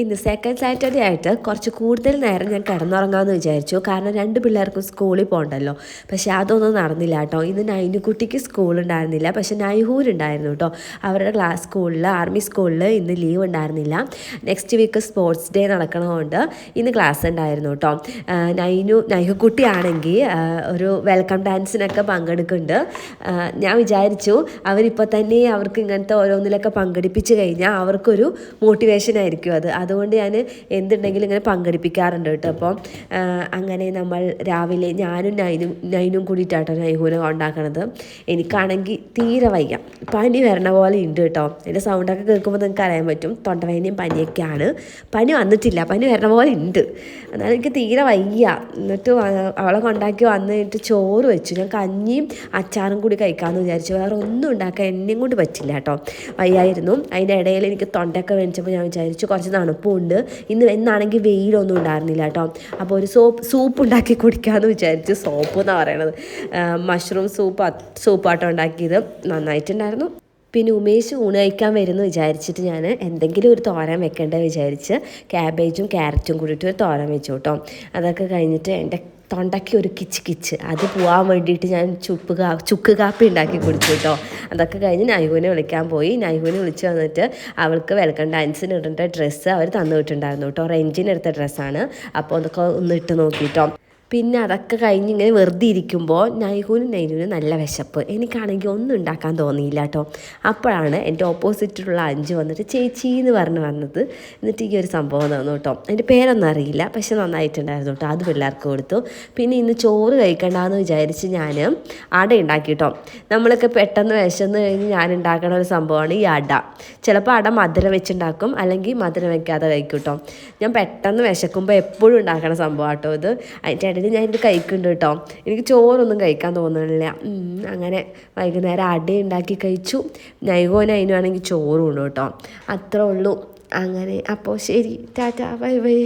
ഇന്ന് second Saturday ആയിട്ട് കുറച്ച് കൂടുതൽ നേരം ഞാൻ കിടന്നുറങ്ങാമെന്ന് വിചാരിച്ചു. കാരണം 2 പിള്ളേർക്കും സ്കൂളിൽ പോകണ്ടല്ലോ. പക്ഷേ അതൊന്നും നടന്നില്ല കേട്ടോ. ഇന്ന് നൈനുക്കുട്ടിക്ക് സ്കൂളുണ്ടായിരുന്നില്ല, പക്ഷേ നൈഹൂരുണ്ടായിരുന്നു കേട്ടോ. അവരുടെ സ്കൂളിൽ, ആർമി സ്കൂളിൽ ഇന്ന് ലീവ് ഉണ്ടായിരുന്നില്ല. നെക്സ്റ്റ് വീക്ക് സ്പോർട്സ് ഡേ നടക്കണതുകൊണ്ട് ഇന്ന് ക്ലാസ് ഉണ്ടായിരുന്നു കേട്ടോ. നൈഹുക്കുട്ടിയാണെങ്കിൽ ഒരു വെൽക്കം ഡാൻസിനൊക്കെ പങ്കെടുക്കുന്നുണ്ട്. ഞാൻ വിചാരിച്ചു അവരിപ്പോൾ തന്നെ അവർക്ക് ഇങ്ങനത്തെ ഓരോന്നിലൊക്കെ പങ്കെടുപ്പിച്ച് കഴിഞ്ഞാൽ അവർക്കൊരു മോട്ടിവേഷൻ ആയിരിക്കും അതുകൊണ്ട് ഞാൻ എന്തുണ്ടെങ്കിലും ഇങ്ങനെ പങ്കെടുപ്പിക്കാറുണ്ട് കേട്ടോ. അപ്പോൾ അങ്ങനെ നമ്മൾ രാവിലെ ഞാനും നൈനും കൂടിയിട്ടാട്ടോ നൈഹൂനെ ഉണ്ടാക്കണത്. എനിക്കാണെങ്കിൽ തീരെ വയ്യ, പനി വരണ പോലെ ഉണ്ട് കേട്ടോ. എൻ്റെ സൗണ്ടൊക്കെ കേൾക്കുമ്പോൾ നിങ്ങൾക്ക് അറിയാൻ പറ്റും തൊണ്ടവേദനയും പനിയൊക്കെയാണ്. പനി വന്നിട്ടില്ല, പനി വരണ പോലെ ഉണ്ട്. എന്നാലും എനിക്ക് തീരെ വയ്യ. എന്നിട്ട് അവളെ കൊണ്ടാക്കി വന്നിട്ട് ചോറ് വെച്ചു. ഞാൻ കഞ്ഞിയും അച്ചാറും കൂടി കഴിക്കാമെന്ന് വിചാരിച്ചു. വേറെ ഒന്നും ഉണ്ടാക്കാൻ എന്നെയും കൊണ്ട് പറ്റില്ല കേട്ടോ, വയ്യായിരുന്നു. അതിൻ്റെ ഇടയിൽ എനിക്ക് തൊണ്ടയൊക്കെ വേണിച്ചപ്പോൾ ഞാൻ വിചാരിച്ചു കുറച്ച് തണുപ്പുണ്ട്. എന്നാണെങ്കിൽ വെയിലൊന്നും ഉണ്ടായിരുന്നില്ല കേട്ടോ. അപ്പോൾ ഒരു സൂപ്പ് ഉണ്ടാക്കി കുടിക്കാമെന്ന് വിചാരിച്ചു. സോപ്പ് എന്നാണ് പറയണത്, മഷ്റൂം സൂപ്പാട്ടോ ഉണ്ടാക്കിയത്. നന്നായിട്ടുണ്ടായിരുന്നു. പിന്നെ ഉമേഷ് ഊണ് കഴിക്കാൻ വരുമെന്ന് വിചാരിച്ചിട്ട് ഞാൻ എന്തെങ്കിലും ഒരു തോരൻ വെക്കേണ്ടത് വിചാരിച്ച് ക്യാബേജും ക്യാരറ്റും കൂടിയിട്ട് ഒരു തോരൻ വെച്ചു കേട്ടോ. അതൊക്കെ കഴിഞ്ഞിട്ട് എൻ്റെ തൊണ്ടയ്ക്ക് ഒരു കിച്ച് അത് പോകാൻ വേണ്ടിയിട്ട് ഞാൻ ചുക്ക് കാപ്പി ഉണ്ടാക്കി കുടിച്ചു കേട്ടോ. അതൊക്കെ കഴിഞ്ഞ് നൈഹുവിനെ വിളിക്കാൻ പോയി. നൈഹുവിനെ വിളിച്ച് വന്നിട്ട് അവൾക്ക് വെൽക്കം ഡാൻസിന് ഇടേണ്ട ഡ്രസ്സ് അവർ തന്നു വിട്ടുണ്ടായിരുന്നു കേട്ടോ. റെൻറ്റിനെടുത്ത ഡ്രസ്സാണ്. അപ്പോൾ അതൊക്കെ ഒന്ന് ഇട്ട് നോക്കിയിട്ടോ. പിന്നെ അതൊക്കെ കഴിഞ്ഞ് ഇങ്ങനെ വെറുതെ ഇരിക്കുമ്പോൾ നൈനുവിന് നല്ല വിശപ്പ്. എനിക്കാണെങ്കിൽ ഒന്നും ഉണ്ടാക്കാൻ തോന്നിയില്ല കേട്ടോ. അപ്പോഴാണ് എൻ്റെ ഓപ്പോസിറ്റിലുള്ള അഞ്ച് വന്നിട്ട് ചേച്ചി എന്ന് വന്നത്. എന്നിട്ട് ഈ ഒരു സംഭവം തന്നു കേട്ടോ. എൻ്റെ പേരൊന്നും അറിയില്ല, പക്ഷെ നന്നായിട്ടുണ്ടായിരുന്നു കേട്ടോ. അത് പിള്ളേർക്ക് കൊടുത്തു. പിന്നെ ഇന്ന് ചോറ് കഴിക്കണ്ടെന്ന് വിചാരിച്ച് ഞാൻ അട ഉണ്ടാക്കി കേട്ടോ. നമ്മളൊക്കെ പെട്ടെന്ന് വിശന്ന് കഴിഞ്ഞ് ഞാൻ ഉണ്ടാക്കണ ഒരു സംഭവമാണ് ഈ അട. ചിലപ്പോൾ അട മധുരം വെച്ചുണ്ടാക്കും, അല്ലെങ്കിൽ മധുരം വയ്ക്കാതെ കഴിക്കും കേട്ടോ. ഞാൻ പെട്ടെന്ന് വിശക്കുമ്പോൾ എപ്പോഴും ഉണ്ടാക്കണ സംഭവം കേട്ടോ ഇത്. അതിൻ്റെ ഇടയിൽ ഞാൻ ഇത് കഴിക്കുന്നുണ്ട് കേട്ടോ. എനിക്ക് ചോറൊന്നും കഴിക്കാൻ തോന്നുന്നില്ല. അങ്ങനെ വൈകുന്നേരം അട ഉണ്ടാക്കി കഴിച്ചു. നൈനുവാണെങ്കിൽ ചോറും ഉണ്ട് കേട്ടോ. അത്രേ ഉള്ളൂ. അങ്ങനെ അപ്പോൾ ശരി, ടാറ്റാ, ബൈ ബൈ.